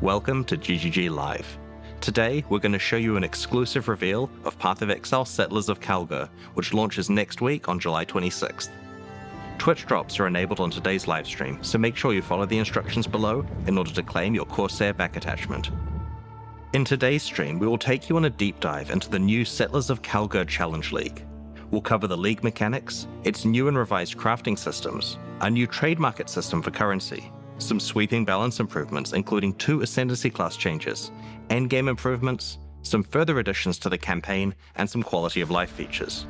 Welcome to GGG Live. Today, we're going to show you an exclusive reveal of Path of Exile Settlers of Kalguur, which launches next week on July 26th. Twitch drops are enabled on today's livestream, so make sure you follow the instructions below in order to claim your Corsair back attachment. In today's stream, we will take you on a deep dive into the new Settlers of Kalguur Challenge League. We'll cover the league mechanics, its new and revised crafting systems, a new trade market system for currency, some sweeping balance improvements including 2 Ascendancy class changes, endgame improvements, some further additions to the campaign, and some quality of life features.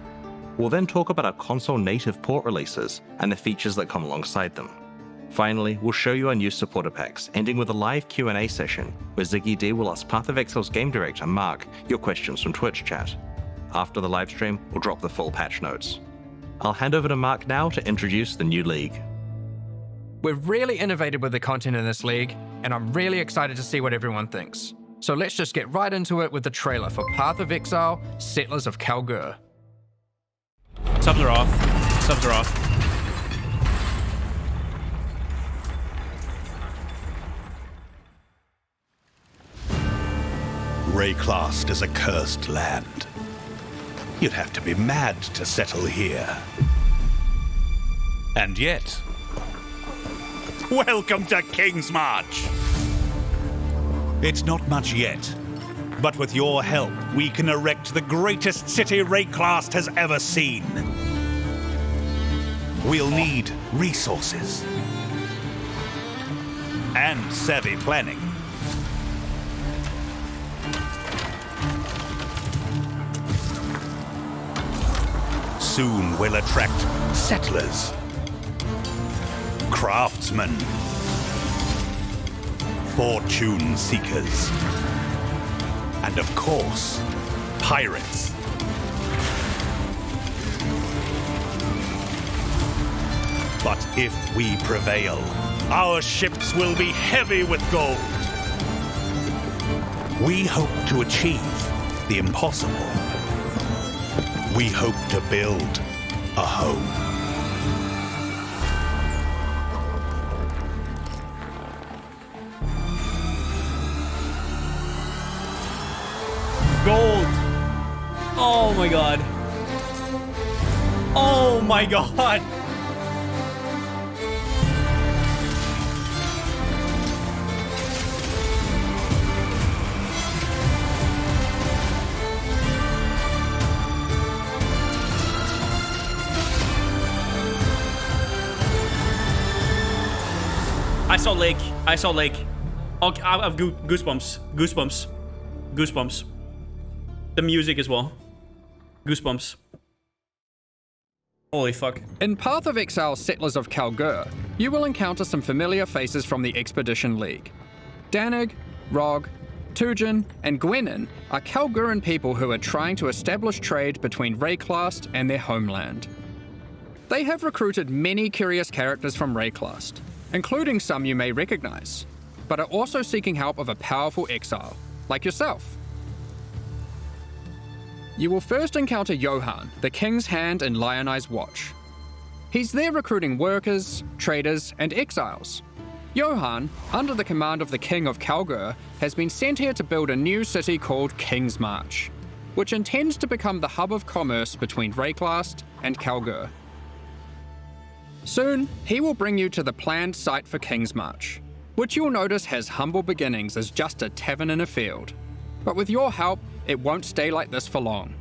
We'll then talk about our console native port releases and the features that come alongside them. Finally, we'll show you our new supporter packs, ending with a live Q&A session where Ziggy D will ask Path of Exile's game director Mark your questions from Twitch chat. After the livestream, we'll drop the full patch notes. I'll hand over to Mark now to introduce the new league. We've really innovated with the content in this league, and I'm really excited to see what everyone thinks. So let's just get right into it with the trailer for Path of Exile, Settlers of Kalguur. Subs are off. Subs are off. Rayclast is a cursed land. You'd have to be mad to settle here. And yet, welcome to King's March! It's not much yet, but with your help, we can erect the greatest city Rayclast has ever seen. We'll need resources and savvy planning. Soon we'll attract settlers, craftsmen, fortune seekers, and of course, pirates. But if we prevail, our ships will be heavy with gold. We hope to achieve the impossible. We hope to build a home. Gold! Oh my god. Oh my god! I saw lake. Okay, I have goosebumps. The music as well. Goosebumps. Holy fuck. In Path of Exile, Settlers of Kalguur, you will encounter some familiar faces from the Expedition League. Danig, Rog, Tujin, and Gwenin are Kalguuran people who are trying to establish trade between Rayclast and their homeland. They have recruited many curious characters from Rayclast, including some you may recognize, but are also seeking help of a powerful exile, like yourself. You will first encounter Johan, the King's Hand in Lionized Watch. He's there recruiting workers, traders, and exiles. Johan, under the command of the King of Kalguur, has been sent here to build a new city called King's March, which intends to become the hub of commerce between Rayclast and Kalguur. Soon, he will bring you to the planned site for King's March, which you'll notice has humble beginnings as just a tavern in a field. But with your help, it won't stay like this for long.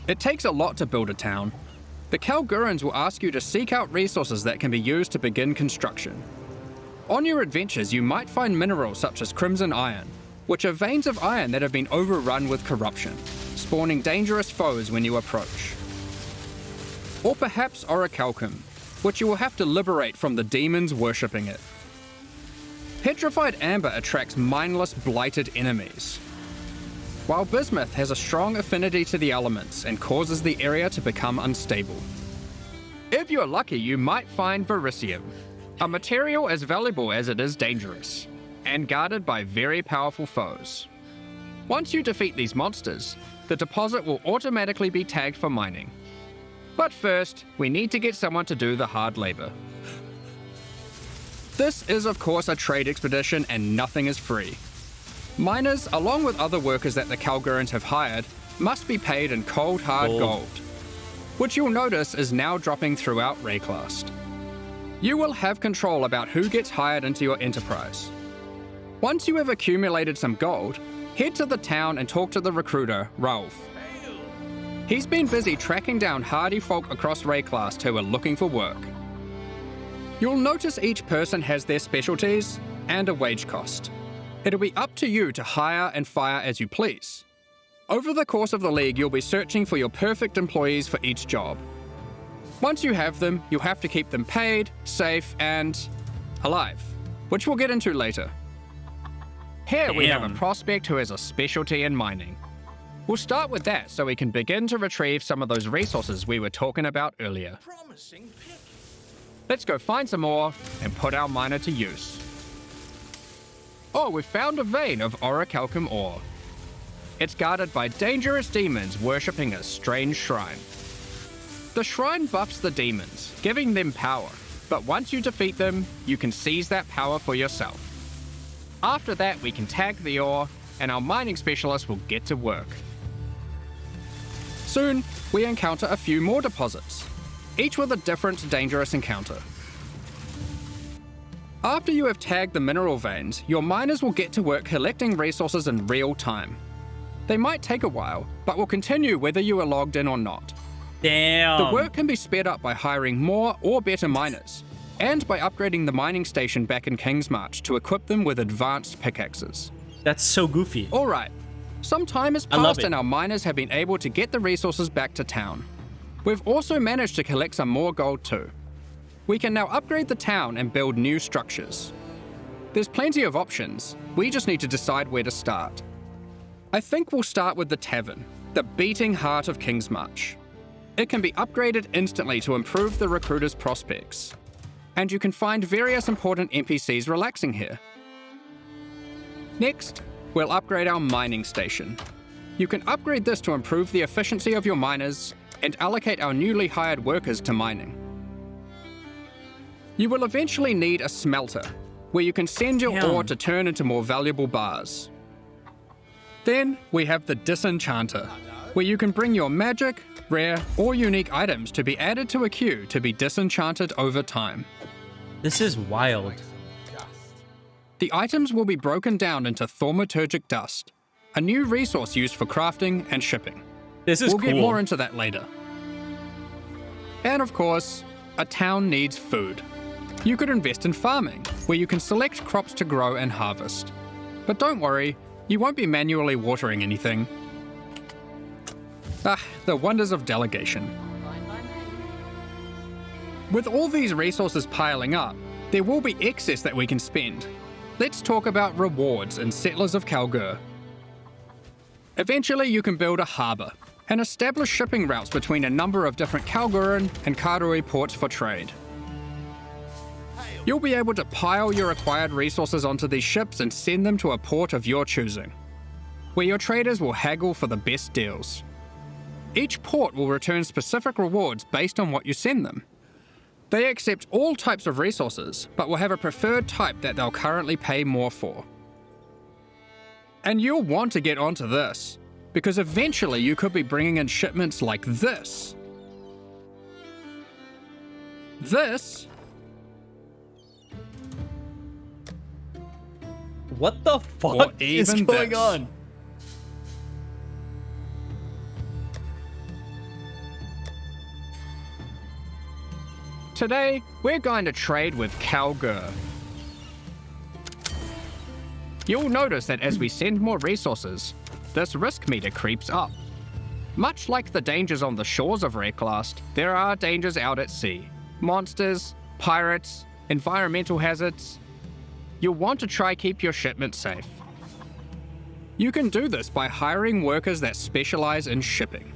It takes a lot to build a town. The Kalguurans will ask you to seek out resources that can be used to begin construction. On your adventures, you might find minerals such as crimson iron, which are veins of iron that have been overrun with corruption, spawning dangerous foes when you approach. Or perhaps orichalcum, which you will have to liberate from the demons worshipping it. Petrified amber attracts mindless, blighted enemies, while bismuth has a strong affinity to the elements and causes the area to become unstable. If you're lucky, you might find vericium, a material as valuable as it is dangerous, and guarded by very powerful foes. Once you defeat these monsters, the deposit will automatically be tagged for mining. But first, we need to get someone to do the hard labor. This is of course a trade expedition and nothing is free. Miners, along with other workers that the Kalguurans have hired, must be paid in cold hard gold, which you'll notice is now dropping throughout Rayclast. You will have control about who gets hired into your enterprise. Once you have accumulated some gold, head to the town and talk to the recruiter, Rolf. He's been busy tracking down hardy folk across Rayclast who are looking for work. You'll notice each person has their specialties and a wage cost. It'll be up to you to hire and fire as you please. Over the course of the league, you'll be searching for your perfect employees for each job. Once you have them, you'll have to keep them paid, safe, and alive, which we'll get into later. Here we have a prospect who has a specialty in mining. We'll start with that so we can begin to retrieve some of those resources we were talking about earlier. Let's go find some ore and put our miner to use. Oh, we've found a vein of orichalcum ore. It's guarded by dangerous demons worshipping a strange shrine. The shrine buffs the demons, giving them power, but once you defeat them, you can seize that power for yourself. After that, we can tag the ore, and our mining specialist will get to work. Soon, we encounter a few more deposits, each with a different dangerous encounter. After you have tagged the mineral veins, your miners will get to work collecting resources in real time. They might take a while, but will continue whether you are logged in or not. Damn. The work can be sped up by hiring more or better miners, and by upgrading the mining station back in Kingsmarch to equip them with advanced pickaxes. That's so goofy. Alright, some time has passed and our miners have been able to get the resources back to town. We've also managed to collect some more gold too. We can now upgrade the town and build new structures. There's plenty of options, we just need to decide where to start. I think we'll start with the tavern, the beating heart of Kingsmarch. It can be upgraded instantly to improve the recruiter's prospects. And you can find various important NPCs relaxing here. Next, we'll upgrade our mining station. You can upgrade this to improve the efficiency of your miners and allocate our newly hired workers to mining. You will eventually need a smelter, where you can send your ore to turn into more valuable bars. Then we have the Disenchanter, where you can bring your magic, rare, or unique items to be added to a queue to be disenchanted over time. This is wild. The items will be broken down into thaumaturgic dust, a new resource used for crafting and shipping. This is We'll cool. get more into that later. And of course, a town needs food. You could invest in farming, where you can select crops to grow and harvest. But don't worry, you won't be manually watering anything. The wonders of delegation. With all these resources piling up, there will be excess that we can spend. Let's talk about rewards in Settlers of Kalguur. Eventually, you can build a harbour and establish shipping routes between a number of different Kalguuran and Karui ports for trade. You'll be able to pile your acquired resources onto these ships and send them to a port of your choosing, where your traders will haggle for the best deals. Each port will return specific rewards based on what you send them. They accept all types of resources, but will have a preferred type that they'll currently pay more for. And you'll want to get onto this, because eventually you could be bringing in shipments like this. This. What the Or fuck is even going this. on? Today, we're going to trade with Kalguur. You'll notice that as we send more resources, this risk meter creeps up. Much like the dangers on the shores of Rayclast, there are dangers out at sea. Monsters, pirates, environmental hazards. You'll want to try keep your shipment safe. You can do this by hiring workers that specialize in shipping.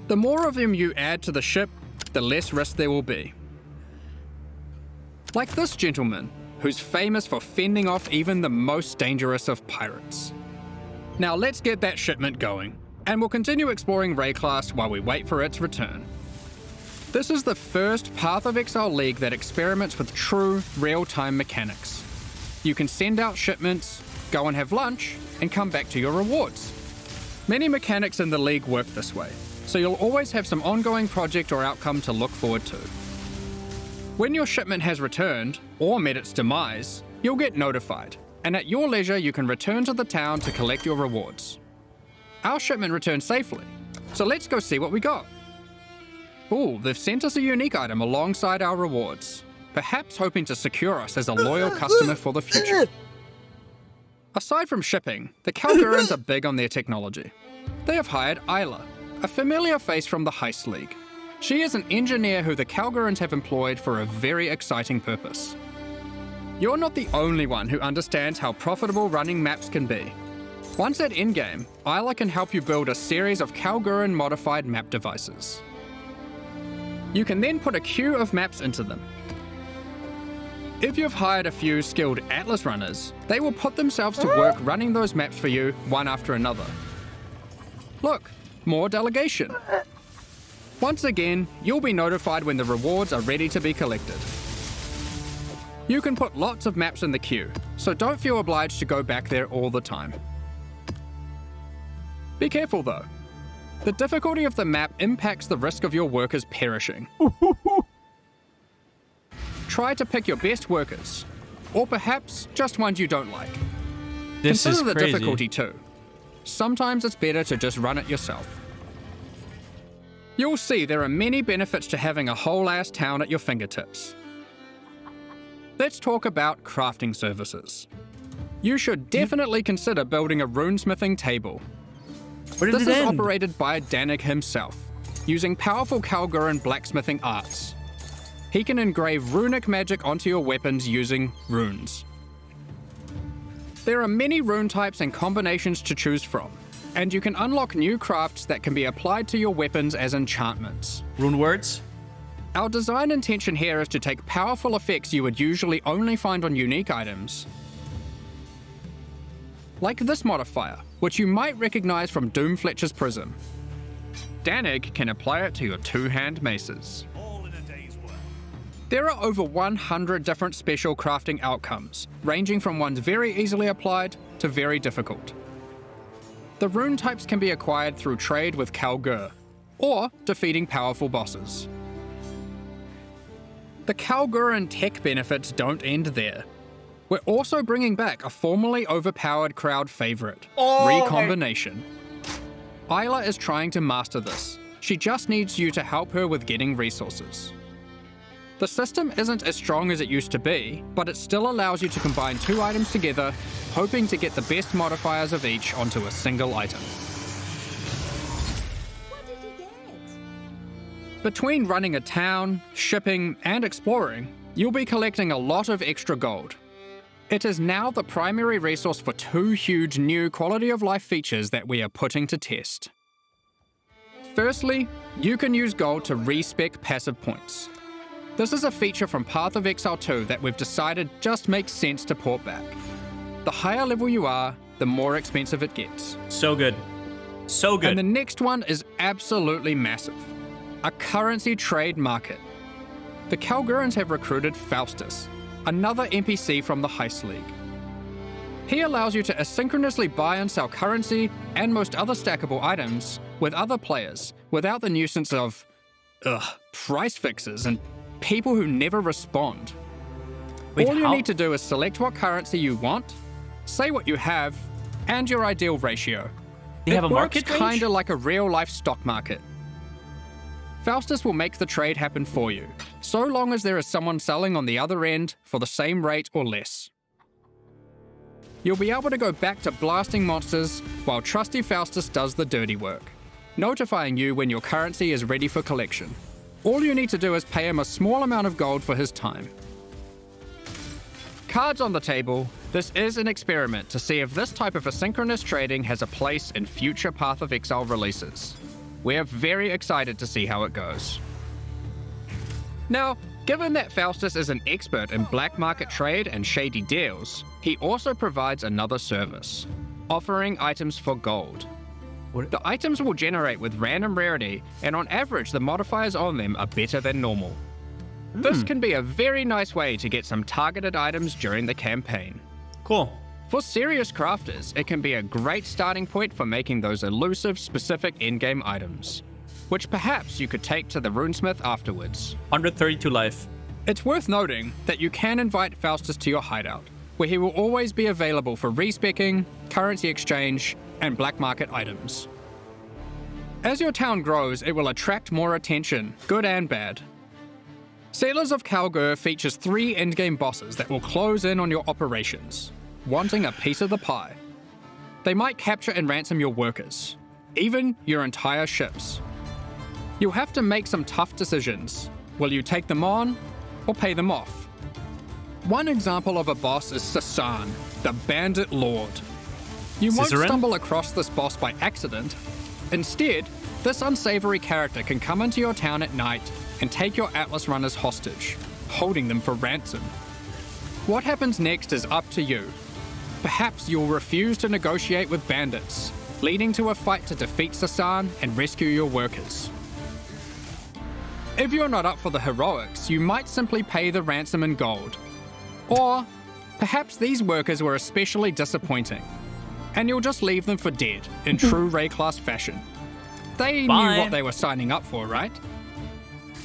The more of them you add to the ship, the less risk there will be. Like this gentleman, who's famous for fending off even the most dangerous of pirates. Now let's get that shipment going, and we'll continue exploring Rayclast while we wait for its return. This is the first Path of Exile league that experiments with true, real-time mechanics. You can send out shipments, go and have lunch, and come back to your rewards. Many mechanics in the league work this way, so you'll always have some ongoing project or outcome to look forward to. When your shipment has returned, or met its demise, you'll get notified, and at your leisure you can return to the town to collect your rewards. Our shipment returned safely, so let's go see what we got. Ooh, they've sent us a unique item alongside our rewards, perhaps hoping to secure us as a loyal customer for the future. Aside from shipping, the Kalguurans are big on their technology. They have hired Isla, a familiar face from the Heist League. She is an engineer who the Kalguurans have employed for a very exciting purpose. You're not the only one who understands how profitable running maps can be. Once at Endgame, Isla can help you build a series of Kalguuran-modified map devices. You can then put a queue of maps into them. If you've hired a few skilled Atlas runners, they will put themselves to work running those maps for you one after another. Look, more delegation. Once again, you'll be notified when the rewards are ready to be collected. You can put lots of maps in the queue, so don't feel obliged to go back there all the time. Be careful though. The difficulty of the map impacts the risk of your workers perishing. Try to pick your best workers, or perhaps just ones you don't like. Consider the difficulty too. Sometimes it's better to just run it yourself. You'll see there are many benefits to having a whole-ass town at your fingertips. Let's talk about crafting services. You should definitely consider building a runesmithing table. This is operated by Danig himself, using powerful Kalguuran blacksmithing arts. He can engrave runic magic onto your weapons using runes. There are many rune types and combinations to choose from, and you can unlock new crafts that can be applied to your weapons as enchantments. Rune words? Our design intention here is to take powerful effects you would usually only find on unique items, like this modifier, which you might recognize from Doomfletcher's Prism. Danig can apply it to your two-hand maces. There are over 100 different special crafting outcomes, ranging from ones very easily applied to very difficult. The rune types can be acquired through trade with Kalguur, or defeating powerful bosses. The Kalguuran tech benefits don't end there. We're also bringing back a formerly overpowered crowd favorite, Recombination. Isla is trying to master this. She just needs you to help her with getting resources. The system isn't as strong as it used to be, but it still allows you to combine two items together, hoping to get the best modifiers of each onto a single item. What did you get? Between running a town, shipping, and exploring, you'll be collecting a lot of extra gold. It is now the primary resource for two huge new quality of life features that we are putting to test. Firstly, you can use gold to respec passive points. This is a feature from Path of Exile 2 that we've decided just makes sense to port back. The higher level you are, the more expensive it gets. So good. So good. And the next one is absolutely massive. A currency trade market. The Kalguurans have recruited Faustus, another NPC from the Heist League. He allows you to asynchronously buy and sell currency and most other stackable items with other players without the nuisance of, price fixes and people who never respond. Wait, All you how? need to do is select what currency you want, say what you have, and your ideal ratio. They have a market It works range? kinda like a real-life stock market. Faustus will make the trade happen for you, so long as there is someone selling on the other end for the same rate or less. You'll be able to go back to blasting monsters while trusty Faustus does the dirty work, notifying you when your currency is ready for collection. All you need to do is pay him a small amount of gold for his time. Cards on the table, this is an experiment to see if this type of asynchronous trading has a place in future Path of Exile releases. We're very excited to see how it goes. Now, given that Faustus is an expert in black market trade and shady deals, he also provides another service, offering items for gold. The items will generate with random rarity, and on average the modifiers on them are better than normal. This can be a very nice way to get some targeted items during the campaign. Cool. For serious crafters, it can be a great starting point for making those elusive, specific endgame items, which perhaps you could take to the runesmith afterwards. 132 life. It's worth noting that you can invite Faustus to your hideout, where he will always be available for respecking, currency exchange, and black market items. As your town grows, it will attract more attention, good and bad. Settlers of Kalguur features 3 endgame bosses that will close in on your operations, wanting a piece of the pie. They might capture and ransom your workers, even your entire ships. You'll have to make some tough decisions. Will you take them on, or pay them off? One example of a boss is Sasan, the Bandit Lord. You won't Cicerin? stumble across this boss by accident. Instead, this unsavory character can come into your town at night and take your Atlas runners hostage, holding them for ransom. What happens next is up to you. Perhaps you'll refuse to negotiate with bandits, leading to a fight to defeat Sasan and rescue your workers. If you're not up for the heroics, you might simply pay the ransom in gold. Or perhaps these workers were especially disappointing, and you'll just leave them for dead in true Ray class fashion. They Fine. knew what they were signing up for, right?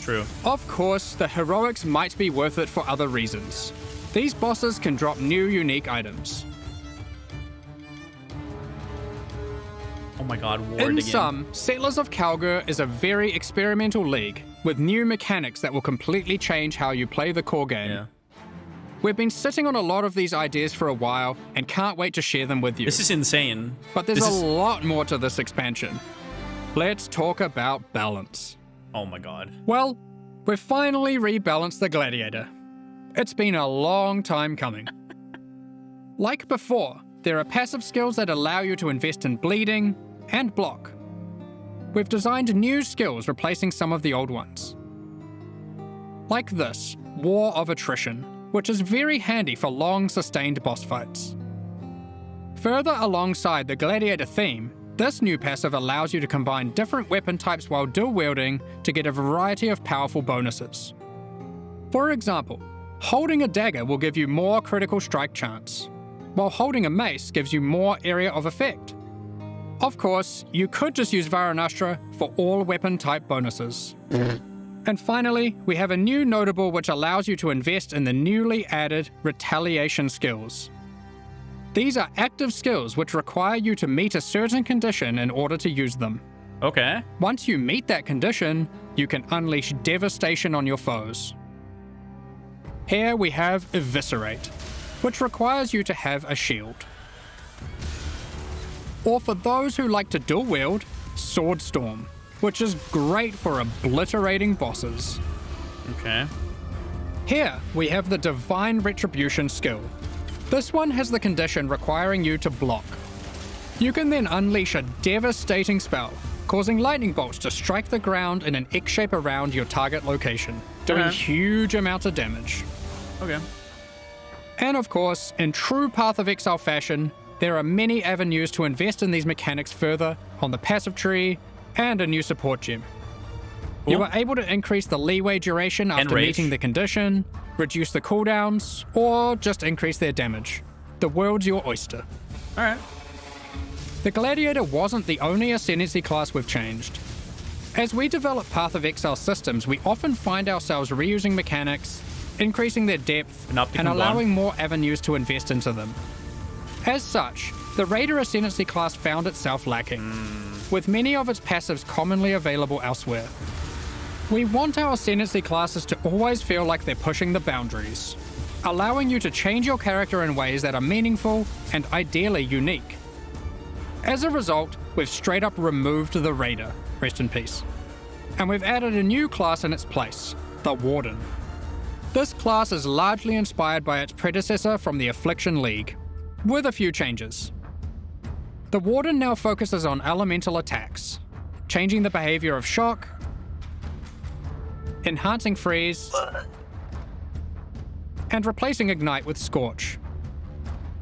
True. Of course, the heroics might be worth it for other reasons. These bosses can drop new unique items. Oh my god, Ward In again. sum, Settlers of Kalguur is a very experimental league with new mechanics that will completely change how you play the core game. Yeah. We've been sitting on a lot of these ideas for a while and can't wait to share them with you. This is insane. But there's This a is- lot more to this expansion. Let's talk about balance. Oh my god. Well, we've finally rebalanced the Gladiator. It's been a long time coming. Like before, there are passive skills that allow you to invest in bleeding and block. We've designed new skills replacing some of the old ones. Like this, War of Attrition, which is very handy for long sustained boss fights. Further alongside the Gladiator theme, this new passive allows you to combine different weapon types while dual wielding to get a variety of powerful bonuses. For example, holding a dagger will give you more critical strike chance, while holding a mace gives you more area of effect. Of course, you could just use Varanastra for all weapon type bonuses. And finally, we have a new notable which allows you to invest in the newly added Retaliation skills. These are active skills which require you to meet a certain condition in order to use them. Okay. Once you meet that condition, you can unleash devastation on your foes. Here we have Eviscerate, which requires you to have a shield. Or for those who like to dual wield, Sword Storm, which is great for obliterating bosses. Okay. Here we have the Divine Retribution skill. This one has the condition requiring you to block. You can then unleash a devastating spell, causing lightning bolts to strike the ground in an X shape around your target location, doing Okay. huge amounts of damage. Okay. And of course, in true Path of Exile fashion, there are many avenues to invest in these mechanics further on the passive tree and a new support gem. You Cool. are able to increase the leeway duration after rage. meeting the condition, reduce the cooldowns, or just increase their damage. The world's your oyster. Alright. The Gladiator wasn't the only Ascendancy class we've changed. As we develop Path of Exile systems, we often find ourselves reusing mechanics, increasing their depth, And up to and come allowing on. more avenues to invest into them. As such, the Raider Ascendancy class found itself lacking, with many of its passives commonly available elsewhere. We want our Ascendancy classes to always feel like they're pushing the boundaries, allowing you to change your character in ways that are meaningful and ideally unique. As a result, we've straight up removed the Raider, rest in peace, and we've added a new class in its place, the Warden. This class is largely inspired by its predecessor from the Affliction League, with a few changes. The Warden now focuses on elemental attacks, changing the behavior of Shock, enhancing Freeze, and replacing Ignite with Scorch.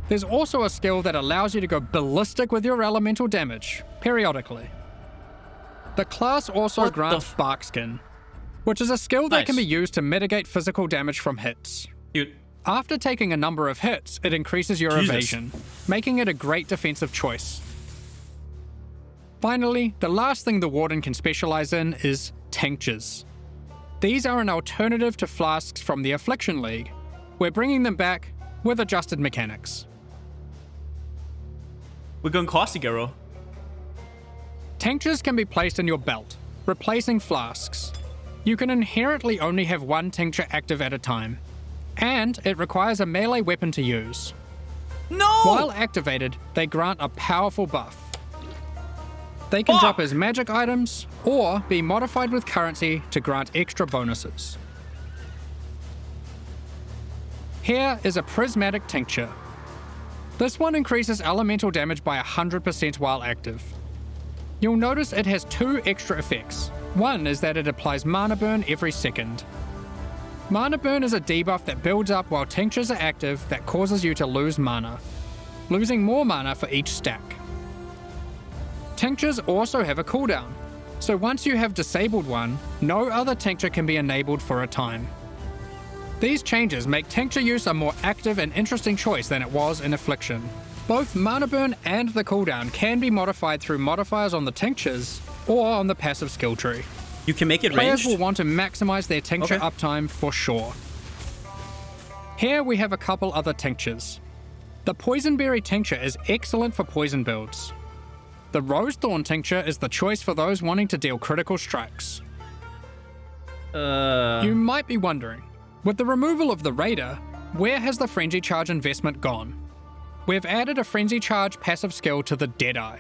There's also a skill that allows you to go ballistic with your elemental damage, periodically. The class also What the grants Bark Skin, which is a skill that Nice. can be used to mitigate physical damage from hits. Cute. After taking a number of hits, it increases your Jesus. evasion, making it a great defensive choice. Finally, the last thing the Warden can specialize in is tinctures. These are an alternative to flasks from the Affliction League. We're bringing them back with adjusted mechanics. We're going classy, Garo. Tinctures can be placed in your belt, replacing flasks. You can inherently only have one tincture active at a time, and it requires a melee weapon to use. No! While activated, they grant a powerful buff. They can drop as magic items, or be modified with currency to grant extra bonuses. Here is a prismatic tincture. This one increases elemental damage by 100% while active. You'll notice it has two extra effects. One is that it applies mana burn every second. Mana burn is a debuff that builds up while tinctures are active that causes you to lose mana, losing more mana for each stack. Tinctures also have a cooldown, so once you have disabled one, no other tincture can be enabled for a time. These changes make tincture use a more active and interesting choice than it was in Affliction. Both mana burn and the cooldown can be modified through modifiers on the tinctures or on the passive skill tree. You can make it Players ranged? will want to maximize their tincture Okay. uptime for sure. Here we have a couple other tinctures. The Poisonberry tincture is excellent for poison builds. The Rosethorn tincture is the choice for those wanting to deal critical strikes. You might be wondering, with the removal of the Raider, where has the Frenzy Charge investment gone? We've added a Frenzy Charge passive skill to the Deadeye,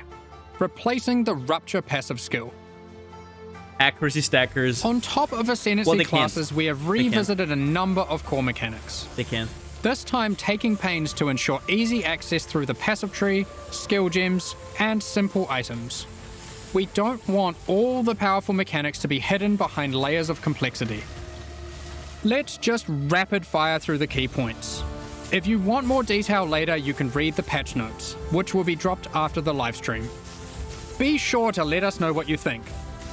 replacing the Rupture passive skill. Accuracy stackers. On top of Ascendancy Well, they can't. classes, we have revisited a number of core mechanics. They can. This time taking pains to ensure easy access through the passive tree, skill gems, and simple items. We don't want all the powerful mechanics to be hidden behind layers of complexity. Let's just rapid fire through the key points. If you want more detail later, you can read the patch notes, which will be dropped after the livestream. Be sure to let us know what you think.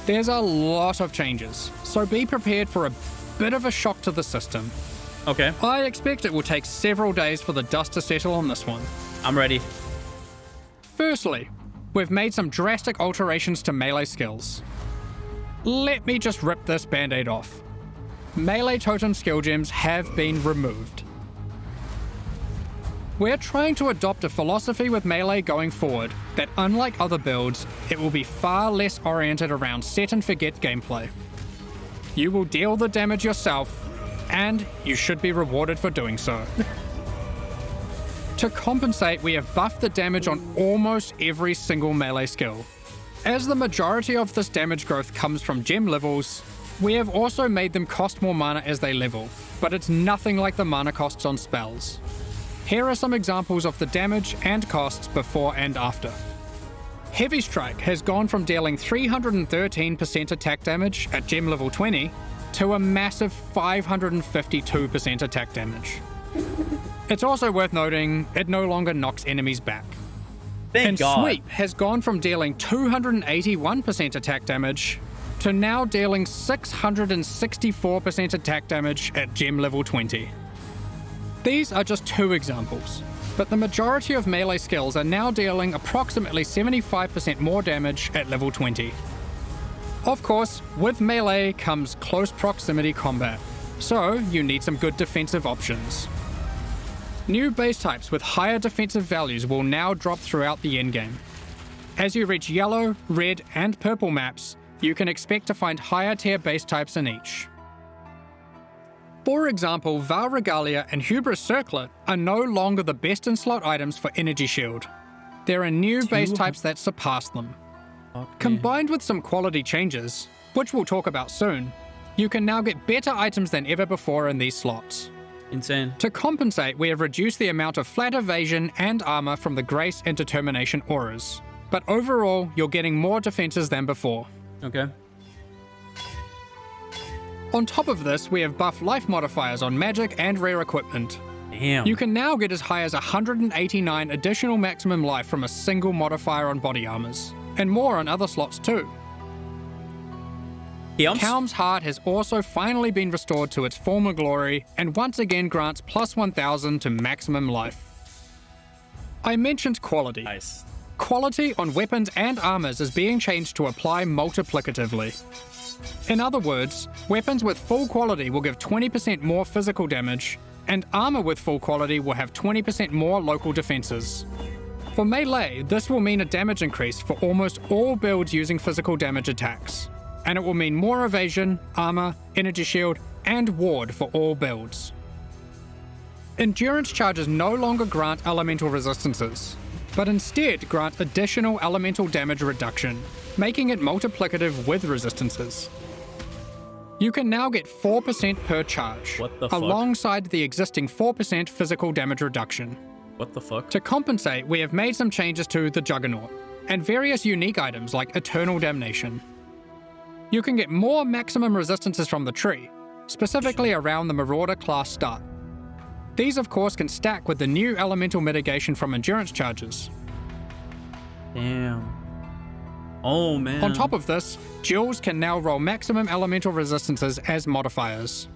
There's a lot of changes, so be prepared for a bit of a shock to the system. Okay, I expect it will take several days for the dust to settle on this one. I'm ready. Firstly, we've made some drastic alterations to melee skills. Let me just rip this band-aid off. Melee totem skill gems have been removed. We're trying to adopt a philosophy with melee going forward that, unlike other builds, it will be far less oriented around set and forget gameplay. You will deal the damage yourself, and you should be rewarded for doing so. To compensate, we have buffed the damage on almost every single melee skill. As the majority of this damage growth comes from gem levels, we have also made them cost more mana as they level, but it's nothing like the mana costs on spells. Here are some examples of the damage and costs before and after. Heavy Strike has gone from dealing 313% attack damage at gem level 20 to a massive 552% attack damage. It's also worth noting it no longer knocks enemies back. Thank And God. Sweep has gone from dealing 281% attack damage to now dealing 664% attack damage at gem level 20. These are just two examples, but the majority of melee skills are now dealing approximately 75% more damage at level 20. Of course, with melee comes close proximity combat, so you need some good defensive options. New base types with higher defensive values will now drop throughout the endgame. As you reach yellow, red, and purple maps, you can expect to find higher tier base types in each. For example, Val Regalia and Hubris Circlet are no longer the best in slot items for Energy Shield. There are new base types that surpass them. Combined with some quality changes, which we'll talk about soon, you can now get better items than ever before in these slots. Insane. To compensate, we have reduced the amount of flat evasion and armor from the Grace and Determination auras. But overall, you're getting more defenses than before. Okay. On top of this, we have buffed life modifiers on magic and rare equipment. Damn. You can now get as high as 189 additional maximum life from a single modifier on body armors, and more on other slots too. Kalm's heart has also finally been restored to its former glory and once again grants plus 1000 to maximum life. I mentioned quality. Nice. Quality on weapons and armors is being changed to apply multiplicatively. In other words, weapons with full quality will give 20% more physical damage, and armor with full quality will have 20% more local defenses. For melee, this will mean a damage increase for almost all builds using physical damage attacks, and it will mean more evasion, armor, energy shield, and ward for all builds. Endurance charges no longer grant elemental resistances, but instead grant additional elemental damage reduction, making it multiplicative with resistances. You can now get 4% per charge, What the fuck? alongside the existing 4% physical damage reduction. What the fuck? To compensate, we have made some changes to the Juggernaut, and various unique items like Eternal Damnation. You can get more maximum resistances from the tree, specifically around the Marauder class start. These of course can stack with the new elemental mitigation from endurance charges. Damn. Oh man. On top of this, Duels can now roll maximum elemental resistances as modifiers.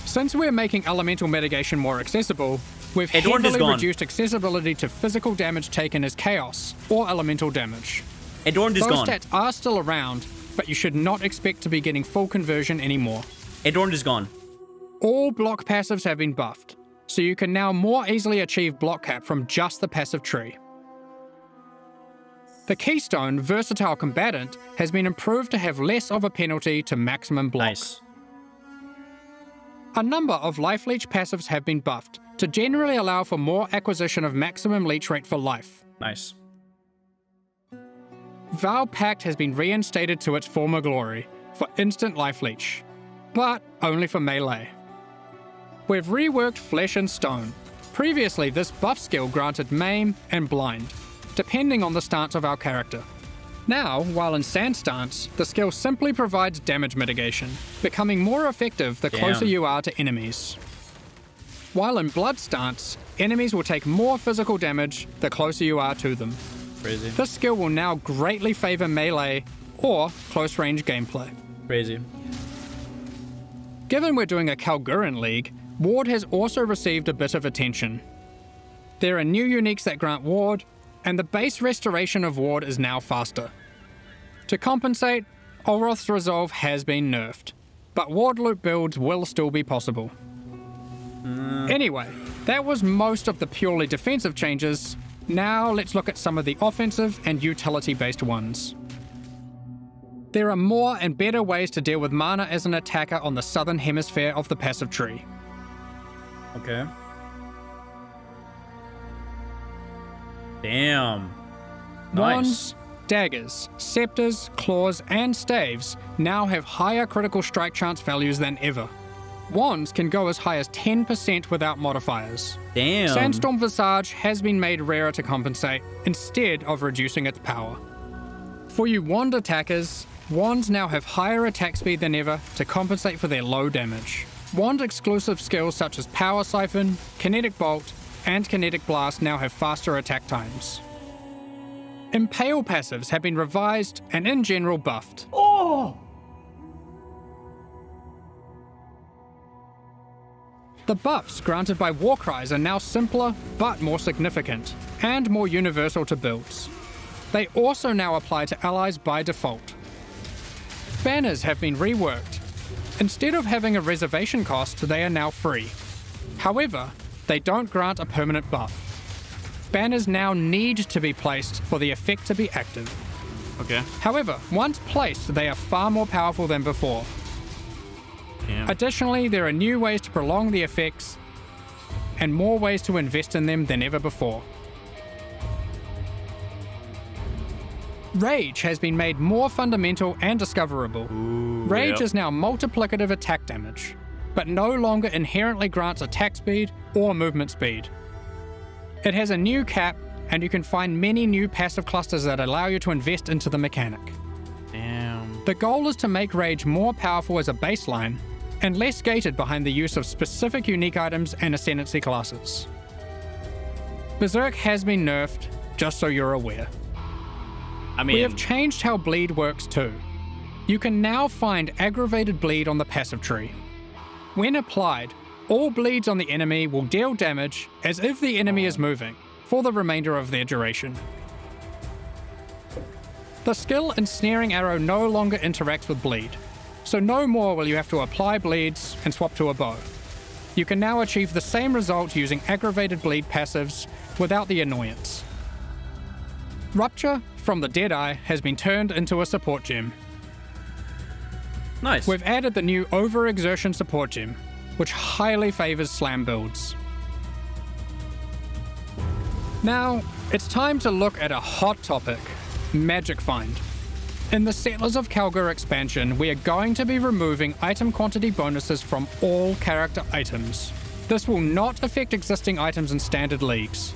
Since we're making elemental mitigation more accessible, we've Edward is heavily gone. reduced accessibility to physical damage taken as chaos or elemental damage. Adorned is Those gone. stats are still around, but you should not expect to be getting full conversion anymore. Adorned is gone. All block passives have been buffed, so you can now more easily achieve block cap from just the passive tree. The Keystone Versatile Combatant has been improved to have less of a penalty to maximum block. Nice. A number of Life Leech passives have been buffed to generally allow for more acquisition of maximum leech rate for life. Nice. Vow Pact has been reinstated to its former glory for instant Life Leech, but only for melee. We've reworked Flesh and Stone. Previously, this buff skill granted Maim and Blind, depending on the stance of our character. Now, while in Sand stance, the skill simply provides damage mitigation, becoming more effective the closer Damn. you are to enemies. While in Blood stance, enemies will take more physical damage the closer you are to them. Crazy. This skill will now greatly favor melee or close range gameplay. Crazy. Given we're doing a Kalguuran league, Ward has also received a bit of attention. There are new uniques that grant Ward, and the base restoration of Ward is now faster. To compensate, Olroth's Resolve has been nerfed, but Ward loop builds will still be possible. Anyway, that was most of the purely defensive changes. Now let's look at some of the offensive and utility-based ones. There are more and better ways to deal with mana as an attacker on the southern hemisphere of the passive tree. Okay. Damn. Nice. Wands, daggers, scepters, claws, and staves now have higher critical strike chance values than ever. Wands can go as high as 10% without modifiers. Damn. Sandstorm Visage has been made rarer to compensate, instead of reducing its power. For you wand attackers, wands now have higher attack speed than ever to compensate for their low damage. Wand exclusive skills such as Power Siphon, Kinetic Bolt, and Kinetic Blast now have faster attack times. Impale passives have been revised and in general buffed. The buffs granted by Warcries are now simpler but more significant, and more universal to builds. They also now apply to allies by default. Banners have been reworked. Instead of having a reservation cost, they are now free. However, they don't grant a permanent buff. Banners now need to be placed for the effect to be active. Okay. However, once placed, they are far more powerful than before. Damn. Additionally, there are new ways to prolong the effects and more ways to invest in them than ever before. Rage has been made more fundamental and discoverable. Rage yep. is now multiplicative attack damage, but no longer inherently grants attack speed or movement speed. It has a new cap, and you can find many new passive clusters that allow you to invest into the mechanic. Damn. The goal is to make Rage more powerful as a baseline, and less gated behind the use of specific unique items and ascendancy classes. Berserk has been nerfed, just so you're aware. I mean, We have changed how bleed works too. You can now find aggravated bleed on the passive tree. When applied, all bleeds on the enemy will deal damage as if the enemy is moving, for the remainder of their duration. The skill Ensnaring Arrow no longer interacts with bleed, so no more will you have to apply bleeds and swap to a bow. You can now achieve the same result using aggravated bleed passives without the annoyance. Rupture from the Deadeye has been turned into a support gem. nice. We've added the new Overexertion support gem, which highly favors slam builds. Now, it's time to look at a hot topic, Magic Find. In the Settlers of Kalguur expansion, we are going to be removing item quantity bonuses from all character items. This will not affect existing items in standard leagues.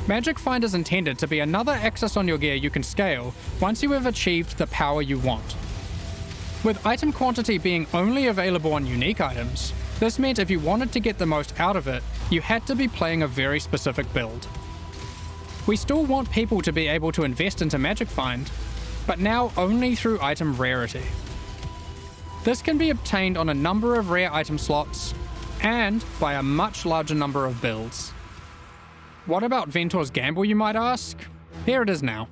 Magic Find is intended to be another axis on your gear you can scale once you have achieved the power you want. With item quantity being only available on unique items, this meant if you wanted to get the most out of it, you had to be playing a very specific build. We still want people to be able to invest into Magic Find, but now only through item rarity. This can be obtained on a number of rare item slots, and by a much larger number of builds. What about Ventor's Gamble, you might ask? Here it is now.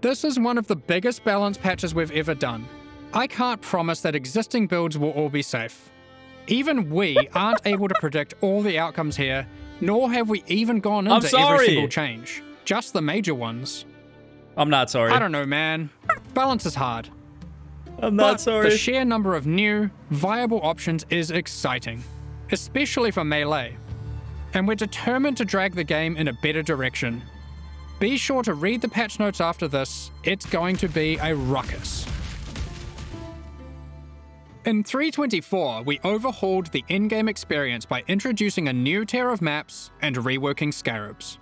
This is one of the biggest balance patches we've ever done. I can't promise that existing builds will all be safe. Even we aren't able to predict all the outcomes here, nor have we even gone into every single change, just the major ones. I'm not sorry. I don't know, man. Balance is hard. I'm not But sorry. the sheer number of new, viable options is exciting, especially for melee. And we're determined to drag the game in a better direction. Be sure to read the patch notes after this, it's going to be a ruckus. In 3.24, we overhauled the in-game experience by introducing a new tier of maps and reworking scarabs.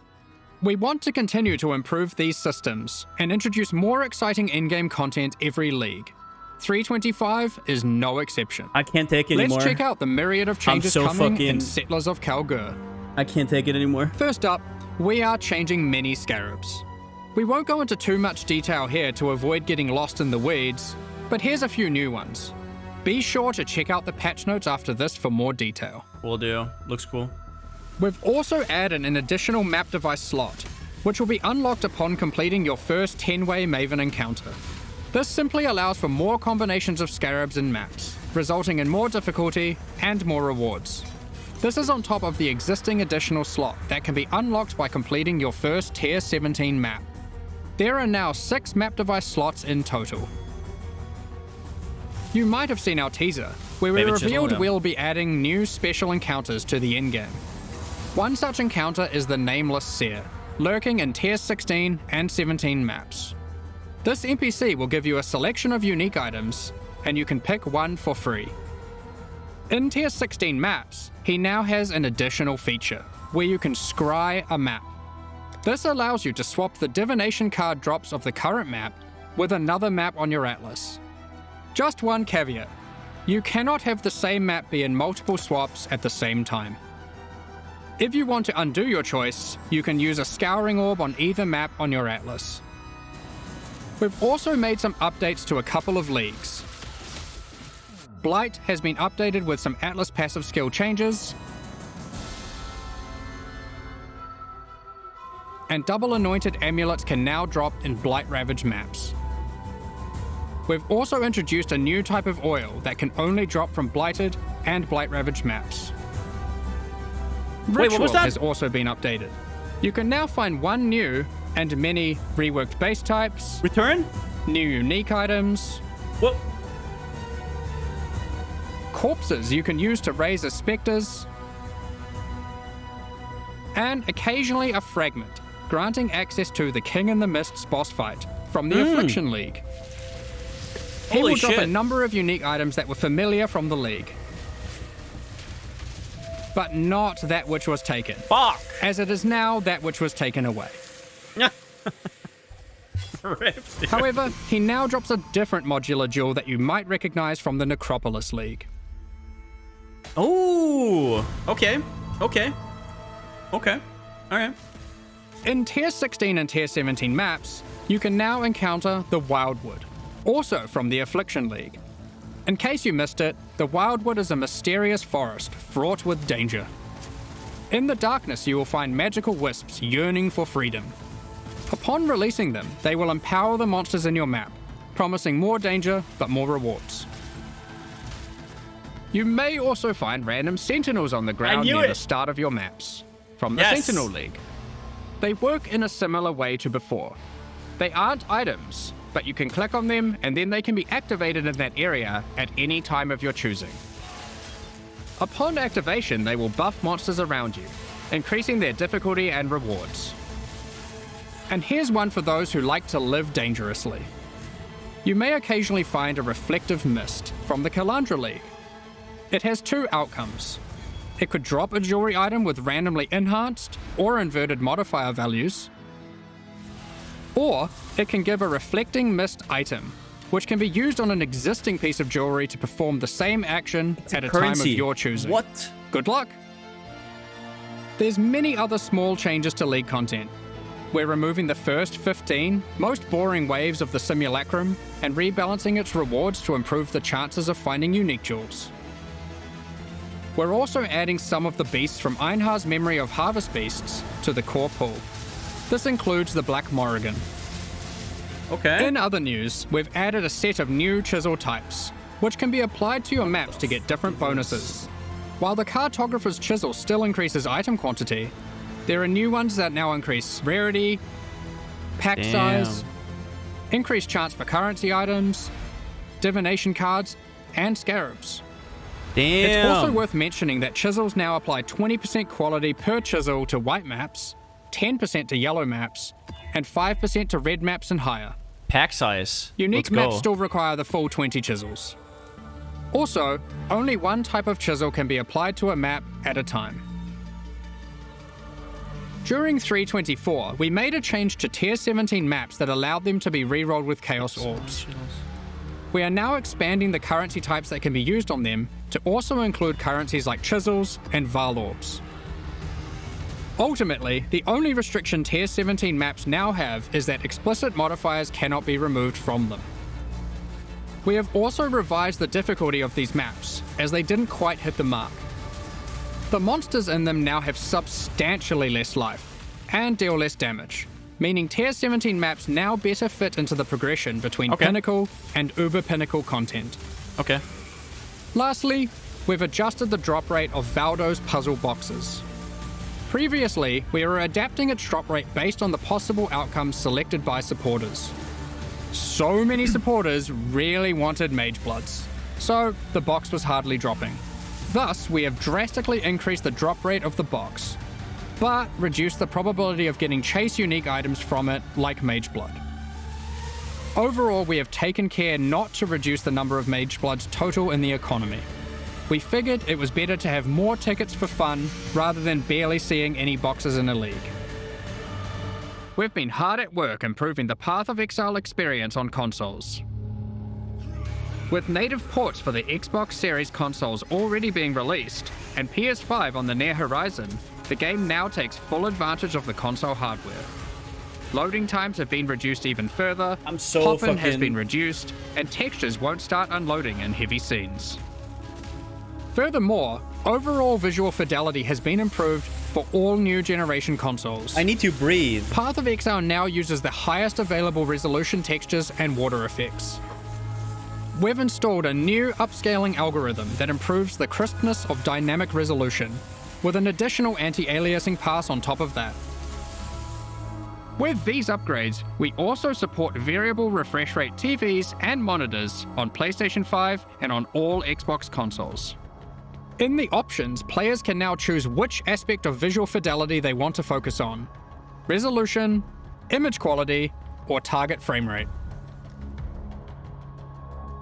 We want to continue to improve these systems and introduce more exciting in-game content every league. 3.25 is no exception. I can't take it anymore. Let's check out the myriad of changes so coming in fucking- Settlers of Kalguur. I can't take it anymore. First up, we are changing many scarabs. We won't go into too much detail here to avoid getting lost in the weeds, but here's a few new ones. Be sure to check out the patch notes after this for more detail. Will do. Looks cool. We've also added an additional map device slot, which will be unlocked upon completing your first 10-way Maven encounter. This simply allows for more combinations of scarabs in maps, resulting in more difficulty and more rewards. This is on top of the existing additional slot that can be unlocked by completing your first Tier 17 map. There are now 6 map device slots in total. You might have seen our teaser, where we Maybe chisel revealed them. we'll be adding new special encounters to the endgame. One such encounter is the Nameless Seer, lurking in Tier 16 and 17 maps. This NPC will give you a selection of unique items, and you can pick one for free. In Tier 16 maps, he now has an additional feature, where you can scry a map. This allows you to swap the divination card drops of the current map with another map on your atlas. Just one caveat, you cannot have the same map be in multiple swaps at the same time. If you want to undo your choice, you can use a scouring orb on either map on your atlas. We've also made some updates to a couple of leagues. Blight has been updated with some atlas passive skill changes, and double anointed amulets can now drop in Blight Ravaged maps. We've also introduced a new type of oil that can only drop from Blighted and Blight Ravaged maps. Wait, what was that? Has also been updated. You can now find one new and many reworked base types, Return? new unique items, What? corpses you can use to raise as specters, and occasionally a fragment, granting access to the King in the Mist's boss fight from the Affliction League. He Holy will drop a shit. number of unique items that were familiar from the league, but not that which was taken, Fuck. as it is now that which was taken away. ripped, dude. However, he now drops a different modular jewel that you might recognize from the Necropolis League. Oh, okay. Okay. Okay. Alright. In Tier 16 and Tier 17 maps, you can now encounter the Wildwood, also from the Affliction League. In case you missed it, the Wildwood is a mysterious forest fraught with danger. In the darkness, you will find magical wisps yearning for freedom. Upon releasing them, they will empower the monsters in your map, promising more danger but more rewards. You may also find random sentinels on the ground near the start of your maps, from the Sentinel League. They work in a similar way to before. They aren't items, but you can click on them and then they can be activated in that area at any time of your choosing. Upon activation, they will buff monsters around you, increasing their difficulty and rewards. And here's one for those who like to live dangerously. You may occasionally find a reflective mist from the Kalandra League. It has two outcomes. It could drop a jewelry item with randomly enhanced or inverted modifier values, or it can give a reflecting mist item, which can be used on an existing piece of jewelry to perform the same action at a time of your choosing. What? Good luck! There's many other small changes to League content. We're removing the first 15 most boring waves of the simulacrum and rebalancing its rewards to improve the chances of finding unique jewels. We're also adding some of the beasts from Einhar's Memory of Harvest Beasts to the core pool. This includes the Black Morrigan. Okay. In other news, we've added a set of new chisel types, which can be applied to your maps to get different bonuses. While the Cartographer's Chisel still increases item quantity, there are new ones that now increase rarity, pack size, increased chance for currency items, divination cards, and scarabs. Damn. It's also worth mentioning that chisels now apply 20% quality per chisel to white maps, 10% to yellow maps, and 5% to red maps and higher. Pack size. Unique Let's maps go. still require the full 20 chisels. Also, only one type of chisel can be applied to a map at a time. During 3.24, we made a change to Tier 17 maps that allowed them to be rerolled with Chaos Orbs. We are now expanding the currency types that can be used on them to also include currencies like chisels and Val Orbs. Ultimately, the only restriction Tier 17 maps now have is that explicit modifiers cannot be removed from them. We have also revised the difficulty of these maps, as they didn't quite hit the mark. The monsters in them now have substantially less life, and deal less damage, meaning Tier 17 maps now better fit into the progression between Pinnacle and Uber Pinnacle content. Okay. Lastly, we've adjusted the drop rate of Valdo's puzzle boxes. Previously, we were adapting its drop rate based on the possible outcomes selected by supporters. So many supporters really wanted Mage Bloods, so the box was hardly dropping. Thus, we have drastically increased the drop rate of the box, but reduced the probability of getting chase unique items from it, like Mage Blood. Overall, we have taken care not to reduce the number of Mage Bloods total in the economy. We figured it was better to have more tickets for fun rather than barely seeing any boxes in a league. We've been hard at work improving the Path of Exile experience on consoles. With native ports for the Xbox Series consoles already being released, and PS5 on the near horizon, the game now takes full advantage of the console hardware. Loading times have been reduced even further, I'm so pop-in has fucking- been reduced, and textures won't start unloading in heavy scenes. Furthermore, overall visual fidelity has been improved for all new generation consoles. I need to breathe. Path of Exile now uses the highest available resolution textures and water effects. We've installed a new upscaling algorithm that improves the crispness of dynamic resolution, with an additional anti-aliasing pass on top of that. With these upgrades, we also support variable refresh rate TVs and monitors on PlayStation 5 and on all Xbox consoles. In the options, players can now choose which aspect of visual fidelity they want to focus on: resolution, image quality, or target frame rate.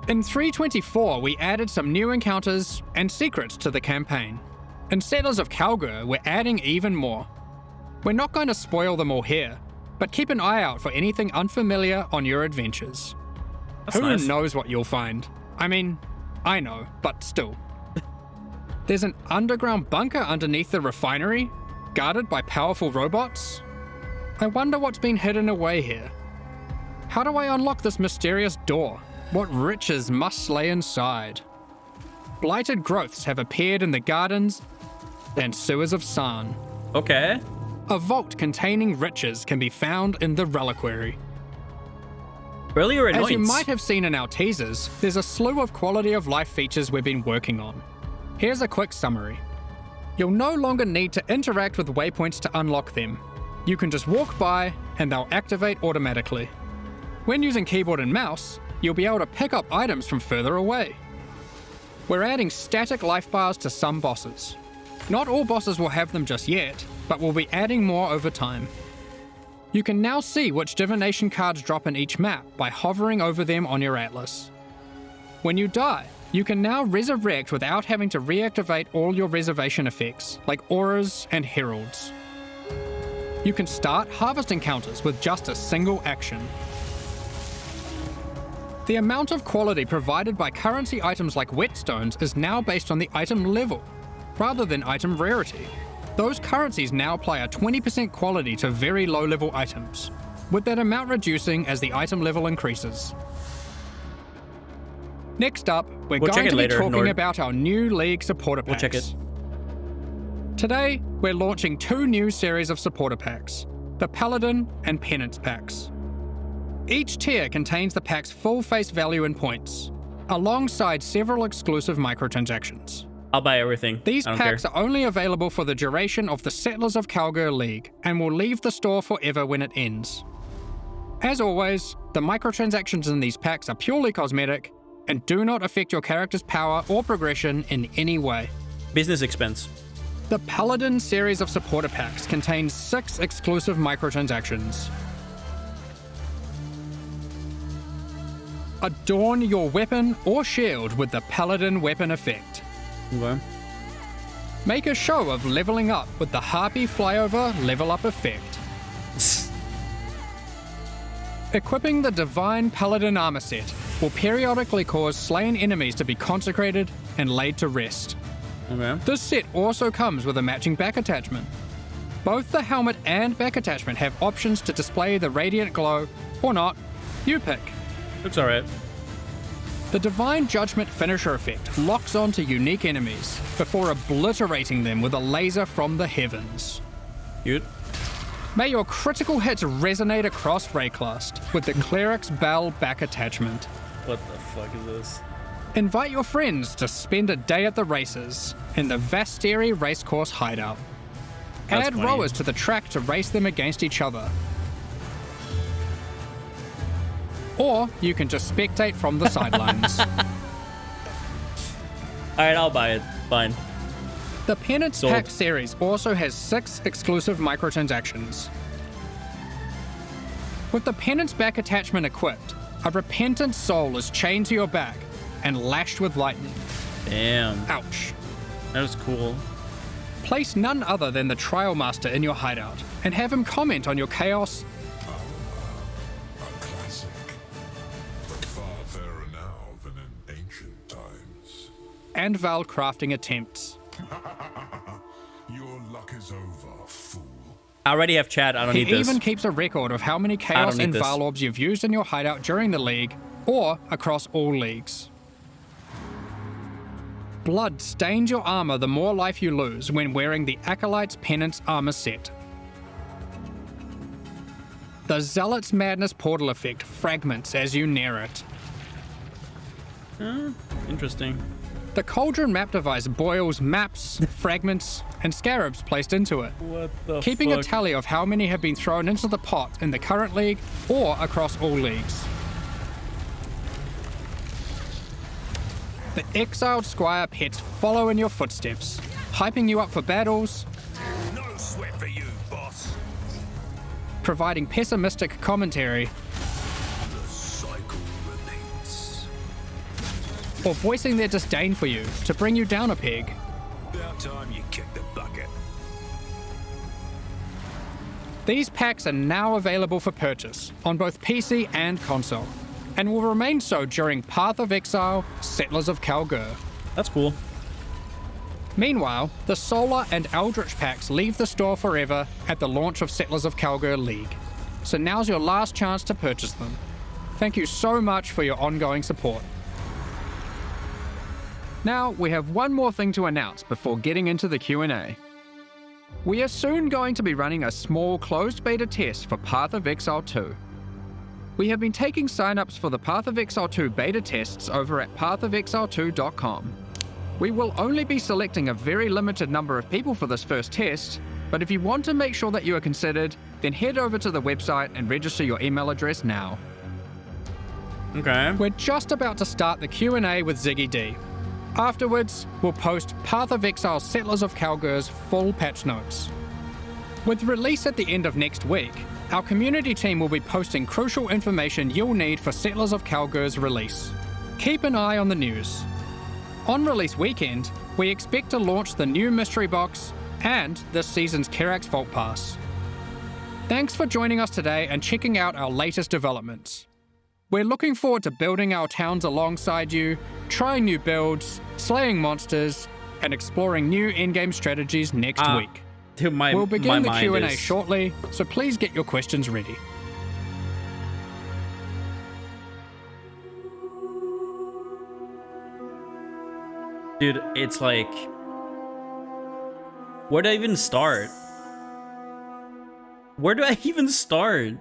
In 3.24, we added some new encounters and secrets to the campaign. In Settlers of Kalguur, we're adding even more. We're not going to spoil them all here, but keep an eye out for anything unfamiliar on your adventures. That's Who nice. knows what you'll find? I mean, I know, but still. There's an underground bunker underneath the refinery, guarded by powerful robots. I wonder what's been hidden away here. How do I unlock this mysterious door? What riches must lay inside? Blighted growths have appeared in the gardens and sewers of San. Okay. A vault containing riches can be found in the reliquary. Earlier As you annoyance. might have seen in our teasers, there's a slew of quality of life features we've been working on. Here's a quick summary. You'll no longer need to interact with waypoints to unlock them. You can just walk by and they'll activate automatically. When using keyboard and mouse, you'll be able to pick up items from further away. We're adding static life bars to some bosses. Not all bosses will have them just yet, but we'll be adding more over time. You can now see which divination cards drop in each map by hovering over them on your atlas. When you die, you can now resurrect without having to reactivate all your reservation effects, like auras and heralds. You can start harvest encounters with just a single action. The amount of quality provided by currency items like whetstones is now based on the item level, rather than item rarity. Those currencies now apply a 20% quality to very low-level items, with that amount reducing as the item level increases. Next up, we're We'll check going it to be later, talking Nord. about our new League supporter We'll packs. check it. Today, we're launching 2 new series of supporter packs, the Paladin and Penance packs. Each tier contains the pack's full face value in points, alongside several exclusive microtransactions. I'll buy everything. These I don't packs care. are only available for the duration of the Settlers of Kalguur League and will leave the store forever when it ends. As always, the microtransactions in these packs are purely cosmetic and do not affect your character's power or progression in any way. Business expense. The Paladin series of supporter packs contains 6 exclusive microtransactions. Adorn your weapon or shield with the Paladin weapon effect. Okay. Make a show of leveling up with the Harpy Flyover level up effect. Equipping the Divine Paladin armor set will periodically cause slain enemies to be consecrated and laid to rest. Okay. This set also comes with a matching back attachment. Both the helmet and back attachment have options to display the radiant glow, or not. You pick. Looks alright. The Divine Judgment finisher effect locks onto unique enemies before obliterating them with a laser from the heavens. Cute. May your critical hits resonate across Rayclast with the Cleric's Bell back attachment. What the fuck is this? Invite your friends to spend a day at the races in the Vasteri Racecourse hideout. That's Add funny. rowers to the track to race them against each other. Or you can just spectate from the sidelines. Alright, I'll buy it. Fine. The Penance Sold. Pack series also has 6 exclusive microtransactions. With the Penance back attachment equipped, a repentant soul is chained to your back and lashed with lightning. Damn. Ouch. That was cool. Place none other than the Trial Master in your hideout and have him comment on your chaos A classic, but far fairer now than in ancient times. and Val crafting attempts. Your luck is over, fool. I already have chat. I don't He need this. even keeps a record of how many Chaos need and this. Val orbs you've used in your hideout during the league, or across all leagues. Blood stains your armor the more life you lose when wearing the Acolyte's Penance armor set. The Zealot's Madness portal effect fragments as you near it. Interesting. The Cauldron map device boils maps, fragments, and scarabs placed into it, What the keeping a fuck? tally of how many have been thrown into the pot in the current league or across all leagues. The Exiled Squire pets follow in your footsteps, hyping you up for battles, No sweat for you, boss. providing pessimistic commentary, The cycle repeats. or voicing their disdain for you to bring you down a peg. About time you kicked the bucket. These packs are now available for purchase on both PC and console, and will remain so during Path of Exile, Settlers of Kalguur. That's cool. Meanwhile, the Solar and Eldritch packs leave the store forever at the launch of Settlers of Kalguur League, so now's your last chance to purchase them. Thank you so much for your ongoing support. Now, we have one more thing to announce before getting into the Q&A. We are soon going to be running a small closed beta test for Path of Exile 2. We have been taking signups for the Path of Exile 2 beta tests over at pathofexile2.com. We will only be selecting a very limited number of people for this first test, but if you want to make sure that you are considered, then head over to the website and register your email address now. Okay. We're just about to start the Q&A with Ziggy D. Afterwards, we'll post Path of Exile Settlers of Kalguur's full patch notes. With release at the end of next week, our community team will be posting crucial information you'll need for Settlers of Kalguur's release. Keep an eye on the news. On release weekend, we expect to launch the new mystery box and this season's Kerax Vault Pass. Thanks for joining us today and checking out our latest developments. We're looking forward to building our towns alongside you, trying new builds, slaying monsters, and exploring new endgame strategies next week. Dude, We'll begin the mind Q&A is- shortly, so please get your questions ready. Dude, it's like... Where do I even start? Where do I even start?